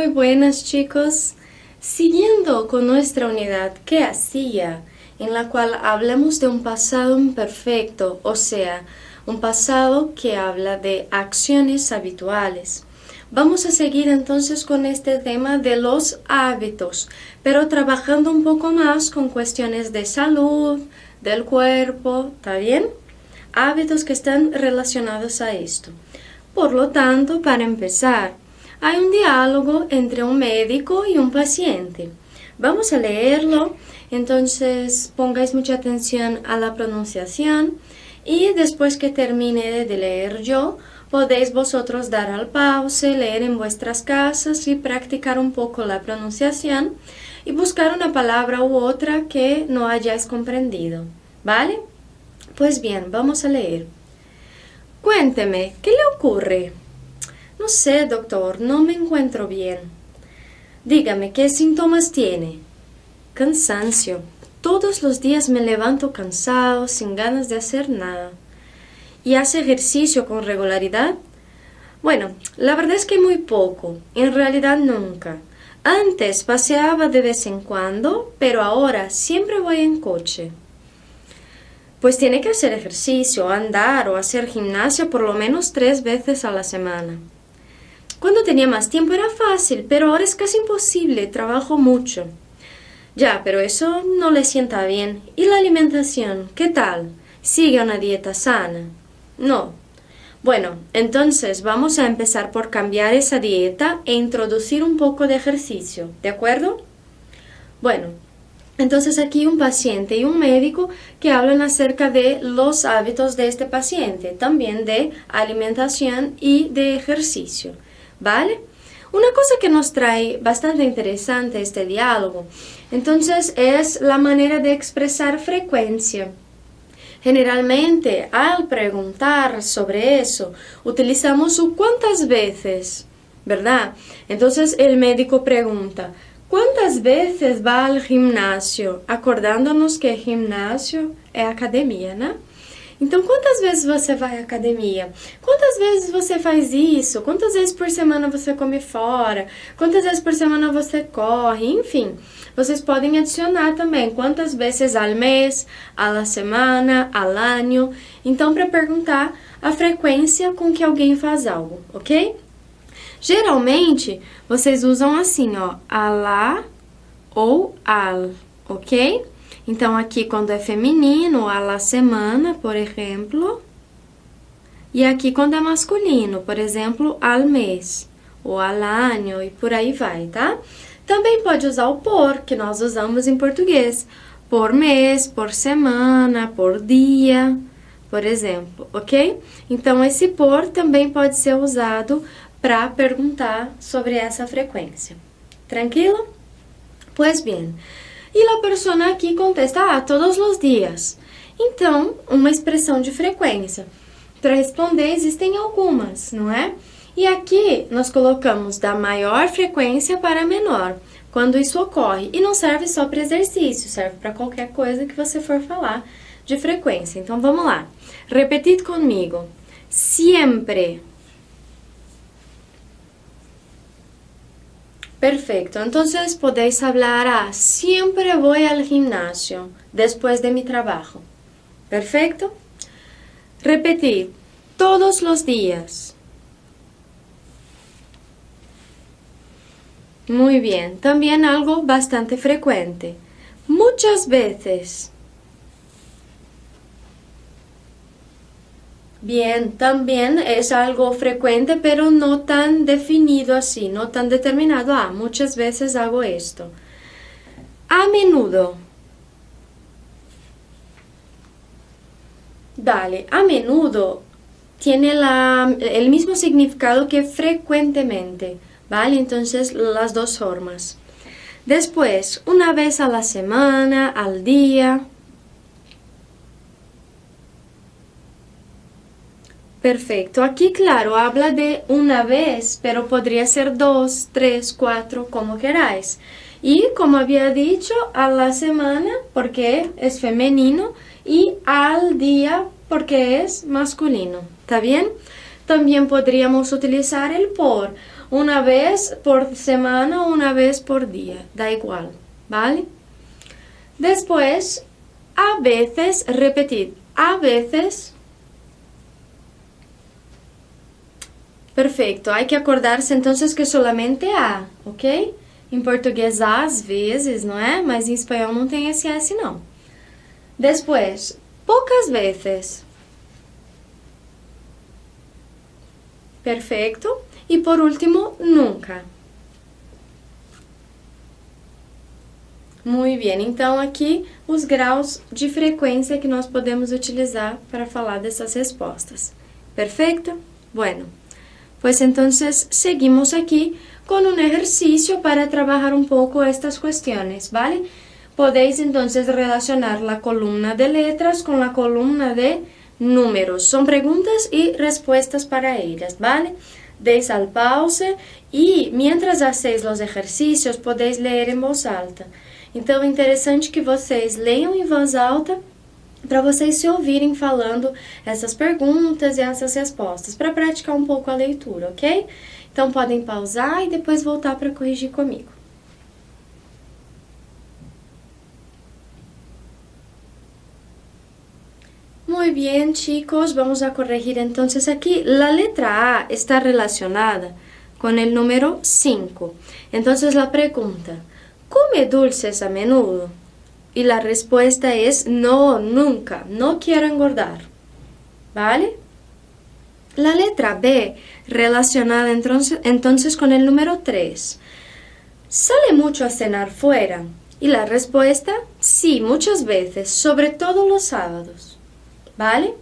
Muy buenas, chicos. Siguiendo con nuestra unidad ¿Qué hacía?, en la cual hablamos de un pasado imperfecto, o sea, un pasado que habla de acciones habituales. Vamos a seguir entonces con este tema de los hábitos, pero trabajando un poco más con cuestiones de salud, del cuerpo, ¿está bien? Hábitos que están relacionados a esto. Por lo tanto, para empezar, hay un diálogo entre un médico y un paciente. Vamos a leerlo, entonces pongáis mucha atención a la pronunciación y después que termine de leer yo, podéis vosotros dar al pause, leer en vuestras casas y practicar un poco la pronunciación y buscar una palabra u otra que no hayáis comprendido, ¿vale? Pues bien, vamos a leer. Cuénteme, ¿qué le ocurre? No sé, doctor, no me encuentro bien. Dígame, ¿qué síntomas tiene? Cansancio. Todos los días me levanto cansado, sin ganas de hacer nada. ¿Y hace ejercicio con regularidad? Bueno, la verdad es que muy poco, en realidad nunca. Antes paseaba de vez en cuando, pero ahora siempre voy en coche. Pues tiene que hacer ejercicio, andar o hacer gimnasia por lo menos 3 veces a la semana. Cuando tenía más tiempo era fácil, pero ahora es casi imposible, trabajo mucho. Ya, pero eso no le sienta bien. ¿Y la alimentación? ¿Qué tal? ¿Sigue una dieta sana? No. Bueno, entonces vamos a empezar por cambiar esa dieta e introducir un poco de ejercicio, ¿de acuerdo? Bueno, entonces aquí un paciente y un médico que hablan acerca de los hábitos de este paciente, también de alimentación y de ejercicio, ¿vale? Una cosa que nos trae bastante interesante este diálogo, entonces, es la manera de expresar frecuencia. Generalmente, al preguntar sobre eso, utilizamos su cuántas veces, ¿verdad? Entonces, el médico pregunta, ¿cuántas veces va al gimnasio? Acordándonos que gimnasio es academia, ¿no? Então, quantas vezes você vai à academia? Quantas vezes você faz isso? Quantas vezes por semana você come fora? Quantas vezes por semana você corre? Enfim, vocês podem adicionar também quantas vezes al mês, a la semana, al año. Então, para perguntar a frequência com que alguém faz algo, ok? Geralmente, vocês usam assim, ó, a la ou al, ok? Então, aqui quando é feminino, a la semana, por exemplo. E aqui quando é masculino, por exemplo, al mês, ou al año, e por aí vai, tá? Também pode usar o por, que nós usamos em português. Por mês, por semana, por dia, por exemplo, ok? Então, esse por também pode ser usado para perguntar sobre essa frequência. Tranquilo? Pois bem. E a pessoa aqui contesta, todos os dias. Então, uma expressão de frequência. Para responder, existem algumas, não é? E aqui, nós colocamos da maior frequência para a menor, quando isso ocorre. E não serve só para exercício, serve para qualquer coisa que você for falar de frequência. Então, vamos lá. Repetid comigo. Siempre. Perfecto, entonces podéis hablar siempre voy al gimnasio después de mi trabajo. Perfecto. Repetir, todos los días. Muy bien, también algo bastante frecuente. Muchas veces. Bien, también es algo frecuente, pero no tan definido así, no tan determinado. Muchas veces hago esto. A menudo. Vale, a menudo tiene el mismo significado que frecuentemente, ¿vale? Entonces, las dos formas. Después, una vez a la semana, al día. Perfecto, aquí claro, habla de una vez, pero podría ser 2, 3, 4, como queráis. Y como había dicho, a la semana, porque es femenino, y al día, porque es masculino. ¿Está bien? También podríamos utilizar el por. una vez por semana o una vez por día, da igual, ¿vale? Después, a veces, repetid, a veces. Perfeito, hay que acordarse entonces que solamente há, ok? Em português, às vezes, não é? Mas em espanhol não tem esse S, não. Depois, poucas vezes. Perfeito. E por último, nunca. Muito bem, então aqui os graus de frequência que nós podemos utilizar para falar dessas respostas. Perfeito? Bueno, pues entonces seguimos aquí con un ejercicio para trabajar un poco estas cuestiones, ¿vale? Podéis entonces relacionar la columna de letras con la columna de números. Son preguntas y respuestas para ellas, ¿vale? Deis al pause y mientras hacéis los ejercicios podéis leer en voz alta. Então, é interessante que vocês leiam em voz alta para vocês se ouvirem falando essas perguntas e essas respostas, para praticar um pouco a leitura, ok? Então, podem pausar e depois voltar para corrigir comigo. Muy bien, chicos, vamos a corregir entonces aquí. La letra A está relacionada con el número 5. Entonces, la pregunta, ¿come dulces a menudo? Y la respuesta es no, nunca, no quiero engordar, ¿vale? La letra B, relacionada entonces con el número 3. ¿Sale mucho a cenar fuera? Y la respuesta, sí, muchas veces, sobre todo los sábados, ¿vale?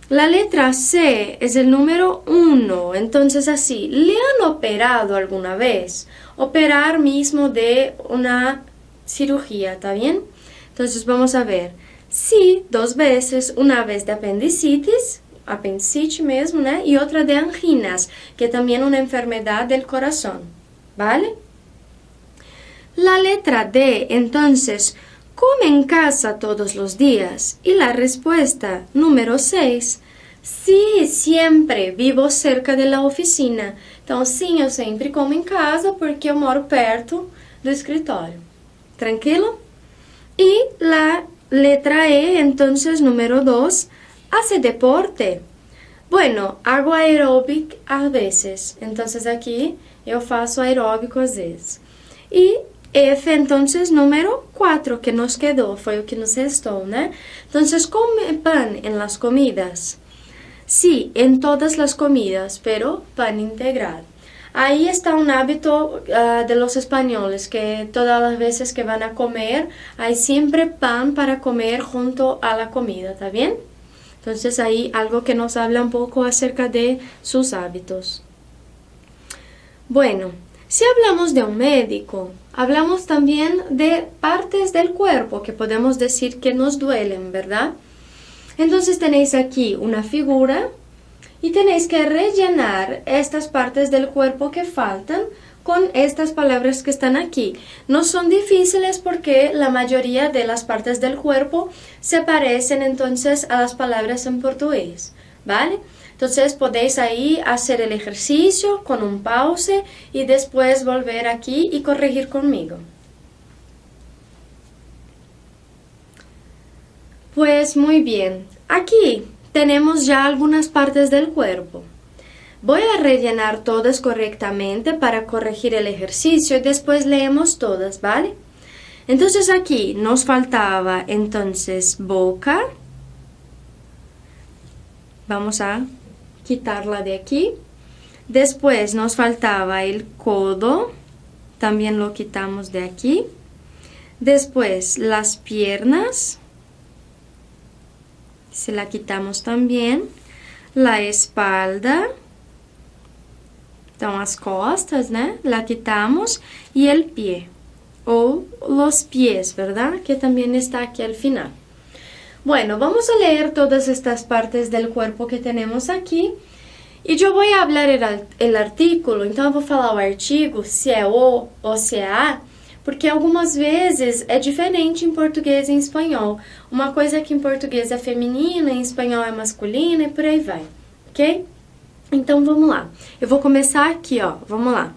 La letra C es el número 1, entonces así, ¿le han operado alguna vez? Operar mismo de una cirugía, ¿está bien? Entonces vamos a ver, sí, 2 veces, una vez de apendicitis, apendicitis mesmo, ¿no? Y otra de anginas, que también una enfermedad del corazón, ¿vale? La letra D, entonces, ¿come en casa todos los días? Y la respuesta, número 6, sí, siempre, vivo cerca de la oficina. Então, sim, eu sempre como em casa porque eu moro perto do escritório. Tranquilo? Y la letra E, entonces, número 2, ¿hace deporte? Bueno, hago aeróbic a veces. Entonces, aquí eu faço aeróbico às vezes. E F, entonces, número 4, que nos quedó, foi o que nos restou, né? Entonces, ¿come pan en las comidas? Sí, en todas las comidas, pero pan integral. Ahí está un hábito de los españoles, que todas las veces que van a comer, hay siempre pan para comer junto a la comida, ¿está bien? Entonces ahí algo que nos habla un poco acerca de sus hábitos. Bueno, si hablamos de un médico, hablamos también de partes del cuerpo que podemos decir que nos duelen, ¿verdad? Entonces tenéis aquí una figura y tenéis que rellenar estas partes del cuerpo que faltan con estas palabras que están aquí. No son difíciles porque la mayoría de las partes del cuerpo se parecen entonces a las palabras en portugués, ¿vale? Entonces podéis ahí hacer el ejercicio con un pause y después volver aquí y corregir conmigo. Pues muy bien, aquí tenemos ya algunas partes del cuerpo. Voy a rellenar todas correctamente para corregir el ejercicio y después leemos todas, ¿vale? Entonces aquí nos faltaba entonces boca. Vamos a quitarla de aquí. Después nos faltaba el codo. También lo quitamos de aquí. Después las piernas. Se la quitamos también. La espalda. Então, as costas, né? La quitamos. Y el pie. O los pies, ¿verdad? Que también está aquí al final. Bueno, vamos a leer todas estas partes del cuerpo que tenemos aquí. E eu vou hablar el artículo. Então, eu vou falar o artigo, se é o ou se é a. Porque algumas vezes é diferente em português e em espanhol. Uma coisa que em português é feminina, em espanhol é masculina e por aí vai, ok? Então, vamos lá. Eu vou começar aqui, ó. Vamos lá.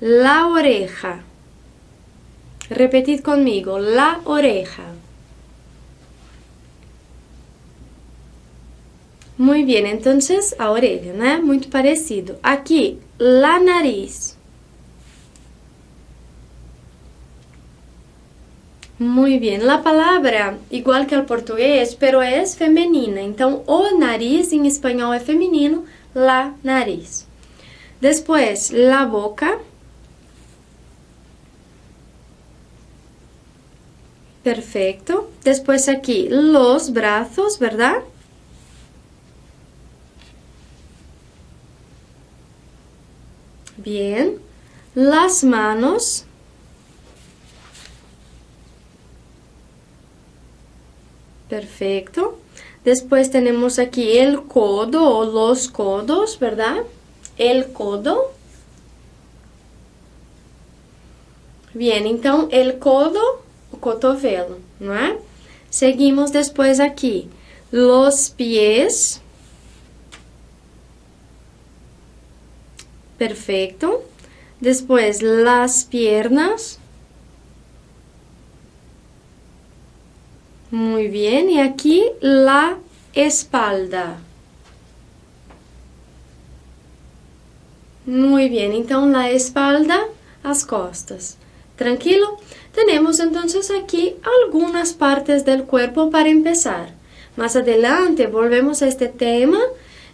La oreja. Repetid comigo. La oreja. Muito bem, então, a orelha, né? Muito parecido. Aqui, la nariz. Muito bem. La palavra, igual que ao português, pero é feminina. Então, o nariz em espanhol é feminino, la nariz. Depois, la boca. Perfeito. Depois aqui, los brazos, ¿verdad? Bien. Las manos. Perfecto. Después tenemos aquí el codo o los codos, ¿verdad? El codo. Bien, então, el codo, o cotovelo, não é? Seguimos depois aqui. Los pies. Perfecto. Después, las piernas. Muy bien. Y aquí, la espalda. Muy bien. Então, la espalda, as costas. Tranquilo? Tenemos entonces aquí algunas partes del cuerpo para empezar. Más adelante volvemos a este tema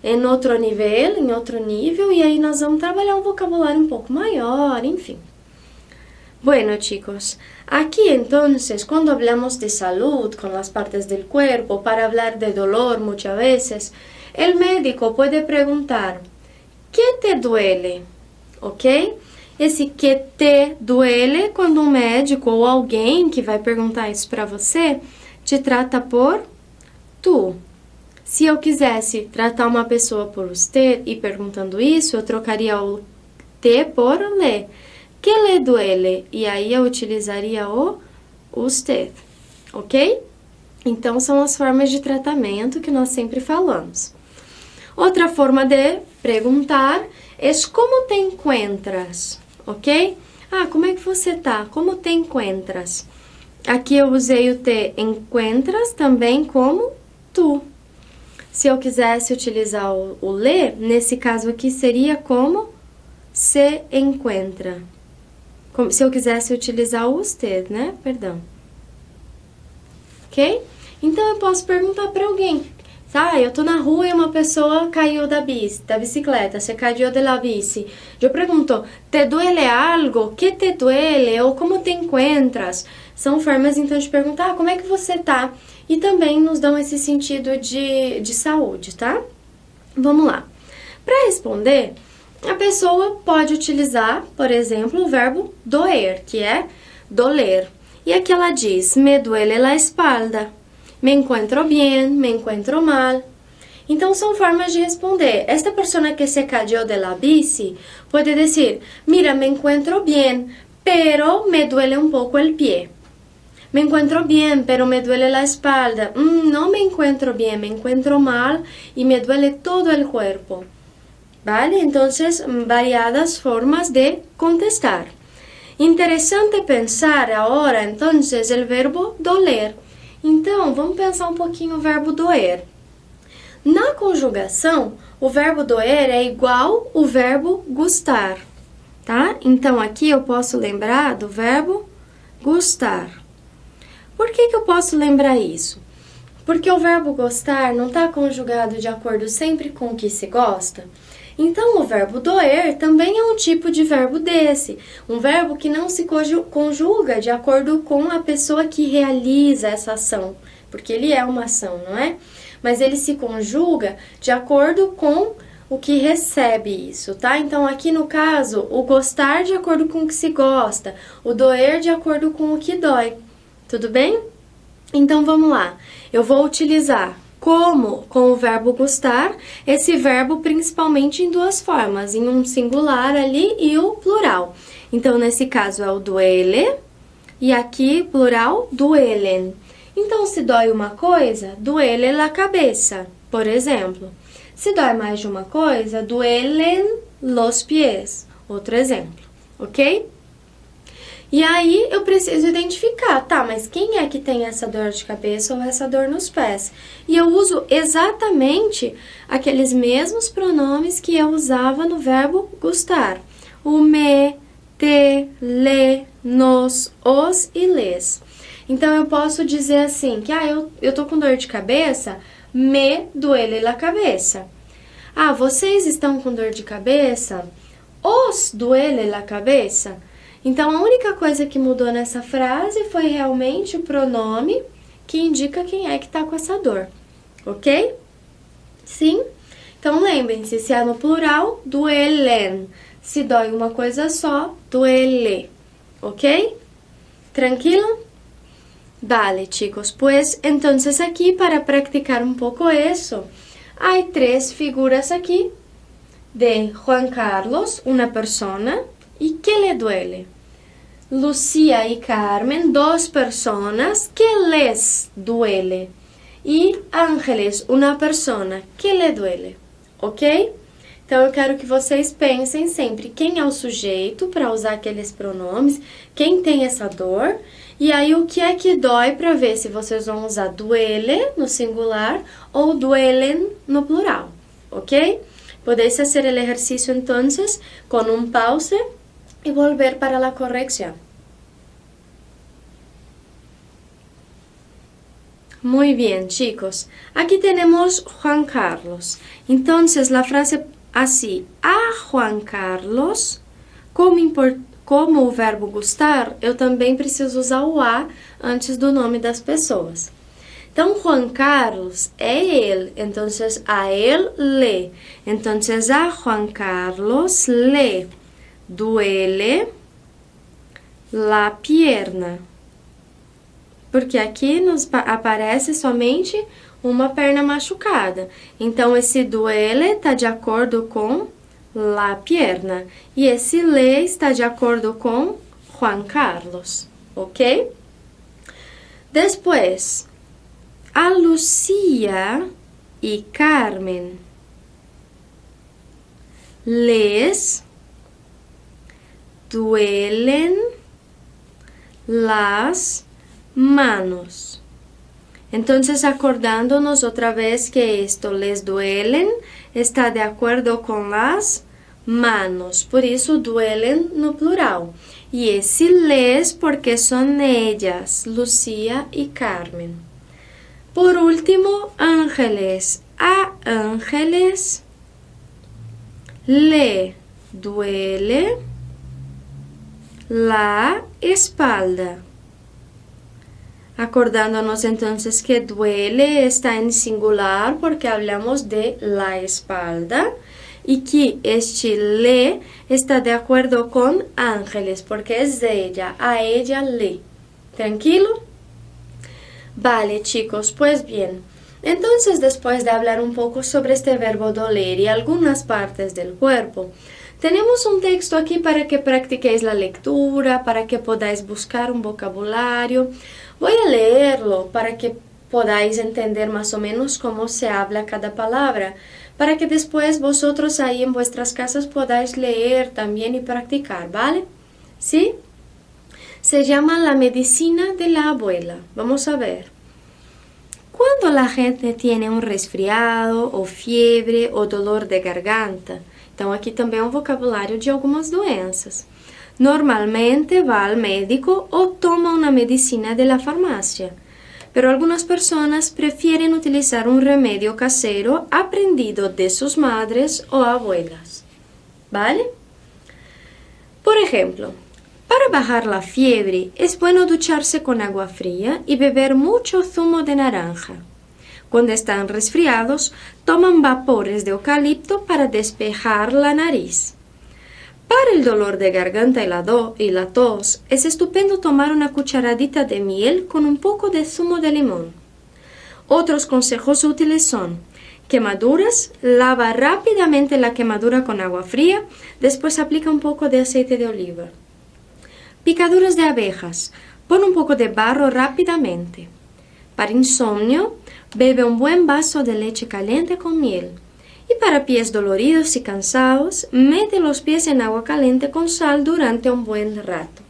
em outro nível, e aí nós vamos trabalhar um vocabulário um pouco maior, enfim. Bueno, chicos, aquí entonces, cuando hablamos de salud con las partes del cuerpo, para hablar de dolor muchas veces, el médico puede preguntar, ¿qué te duele? ¿Ok? Esse que te duele, quando um médico ou alguém que vai perguntar isso para você, te trata por tu. Se eu quisesse tratar uma pessoa por usted e perguntando isso, eu trocaria o te por le. Que le duele? E aí eu utilizaria o usted, ok? Então, são as formas de tratamento que nós sempre falamos. Outra forma de perguntar é como te encuentras, ok? Ah, como é que você tá? Como te encuentras? Aqui eu usei o te encuentras também como tu. Se eu quisesse utilizar o le, nesse caso aqui seria como se encuentra. Como, se eu quisesse utilizar o usted, né? Perdão. Ok? Então, eu posso perguntar para alguém. Tá, eu tô na rua e uma pessoa caiu da bicicleta, se caiu de la bici. Eu pergunto, te duele algo? Que te duele? Ou como te encuentras? São formas, então, de perguntar como é que você tá. E também nos dão esse sentido de saúde, tá? Vamos lá. Para responder, a pessoa pode utilizar, por exemplo, o verbo doer, que é doler. E aqui ela diz, me duele la espalda. Me encuentro bien, me encuentro mal. Então, são formas de responder. Esta persona que se cayó de la bici pode dizer, mira, me encuentro bien, pero me duele un poco el pie. Me encuentro bien, pero me duele la espalda. No me encuentro bien, me encuentro mal y me duele todo el cuerpo. ¿Vale? Entonces, variadas formas de contestar. Interesante pensar agora, entonces, el verbo doler. Então, vamos pensar um pouquinho o verbo doer. Na conjugação, o verbo doer é igual o verbo gustar, tá? Então, aqui eu posso lembrar do verbo gustar. Por que eu posso lembrar isso? Porque o verbo gostar não está conjugado de acordo sempre com o que se gosta. Então, o verbo doer também é um tipo de verbo desse. Um verbo que não se conjuga de acordo com a pessoa que realiza essa ação. Porque ele é uma ação, não é? Mas ele se conjuga de acordo com o que recebe isso, tá? Então, aqui no caso, o gostar de acordo com o que se gosta. O doer de acordo com o que dói. Tudo bem? Então, vamos lá. Eu vou utilizar como com o verbo gostar, esse verbo principalmente em duas formas, em um singular ali e o plural. Então, nesse caso é o duele e aqui, plural, duelen. Então, se dói uma coisa, duele la cabeça. Por exemplo, se dói mais de uma coisa, duelen los pies. Outro exemplo, ok? E aí eu preciso identificar, tá, mas quem é que tem essa dor de cabeça ou essa dor nos pés? E eu uso exatamente aqueles mesmos pronomes que eu usava no verbo gustar. O me, te, le, nos, os e les. Então eu posso dizer assim, que eu tô com dor de cabeça, me duele la cabeça. Ah, vocês estão com dor de cabeça? Os duele la cabeça? Então, a única coisa que mudou nessa frase foi realmente o pronome que indica quem é que está com essa dor, ok? Sim? Então, lembrem-se, se é no plural, duelen. Se dói uma coisa só, duele, ok? Tranquilo? Vale, chicos, pues entonces aquí para practicar un poco eso, hay 3 figuras aquí de Juan Carlos, una persona, ¿y qué le duele? Lucía y Carmen, 2 personas, ¿qué les duele? Y Ángeles, uma persona, ¿qué le duele? Ok? Então, eu quero que vocês pensem sempre quem é o sujeito para usar aqueles pronomes, quem tem essa dor, e aí o que é que dói para ver se vocês vão usar duele no singular ou duelen no plural, ok? Podéis hacer el ejercicio entonces con un pause y volver para la corrección. Muy bien, chicos. Aquí tenemos Juan Carlos. Entonces, la frase así, a Juan Carlos, como o verbo gustar, eu também preciso usar o a antes do nome das pessoas. Então, Juan Carlos é él, entonces a él le. Entonces, a Juan Carlos le duele la pierna. Porque aqui nos aparece somente uma perna machucada. Então, esse duele está de acordo com la pierna. E esse le está de acordo com Juan Carlos, ok? Depois, a Lucía y Carmen les duelen las manos. Entonces, acordándonos otra vez que esto les duelen está de acuerdo con las manos, por isso duelen no plural. E esse les porque son ellas, Lucía y Carmen. Por último, Ángeles. A Ángeles le duele la espalda. Acordándonos entonces que duele está en singular porque hablamos de la espalda y que este le está de acuerdo con Ángeles porque es de ella, a ella le. ¿Tranquilo? Vale, chicos, pues bien. Entonces, después de hablar un poco sobre este verbo doler y algunas partes del cuerpo, tenemos un texto aquí para que practiquéis la lectura, para que podáis buscar un vocabulario. Voy a leerlo para que podáis entender más o menos cómo se habla cada palabra, para que después vosotros ahí en vuestras casas podáis leer también y practicar, ¿vale? ¿Sí? Se llama La medicina de la abuela. Vamos a ver. Cuando la gente tiene un resfriado, o fiebre, o dolor de garganta, então aqui também é um vocabulário de algumas doenças. Normalmente va al médico o toma una medicina de la farmacia, pero algunas personas prefieren utilizar un remedio casero aprendido de sus madres o abuelas. ¿Vale? Por ejemplo, para bajar la fiebre es bueno ducharse con agua fría y beber mucho zumo de naranja. Cuando están resfriados, toman vapores de eucalipto para despejar la nariz. Para el dolor de garganta y la tos, es estupendo tomar una cucharadita de miel con un poco de zumo de limón. Otros consejos útiles son: quemaduras, lava rápidamente la quemadura con agua fría, después aplica un poco de aceite de oliva. Picaduras de abejas, pon un poco de barro rápidamente. Para insomnio, bebe un buen vaso de leche caliente con miel. Y para pies doloridos y cansados, mete los pies en agua caliente con sal durante un buen rato.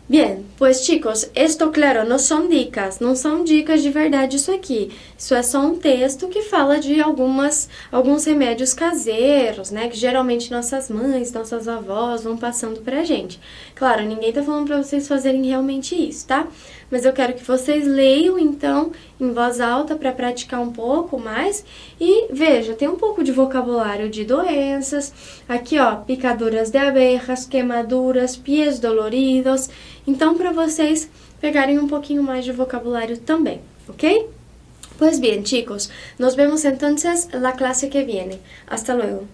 Bien, pues chicos, esto claro, não são dicas de verdade isso aqui. Isso é só um texto que fala de alguns remédios caseiros, né? Que geralmente nossas mães, nossas avós vão passando pra gente. Claro, ninguém tá falando pra vocês fazerem realmente isso, tá? Mas eu quero que vocês leiam, então, em voz alta para praticar um pouco mais. E veja, tem um pouco de vocabulário de doenças. Aqui, ó, picaduras de abejas, queimaduras, pies doloridos. Então, para vocês pegarem um pouquinho mais de vocabulário também, ¿ok? Pues bien, chicos, nos vemos entonces la clase que viene. Hasta luego.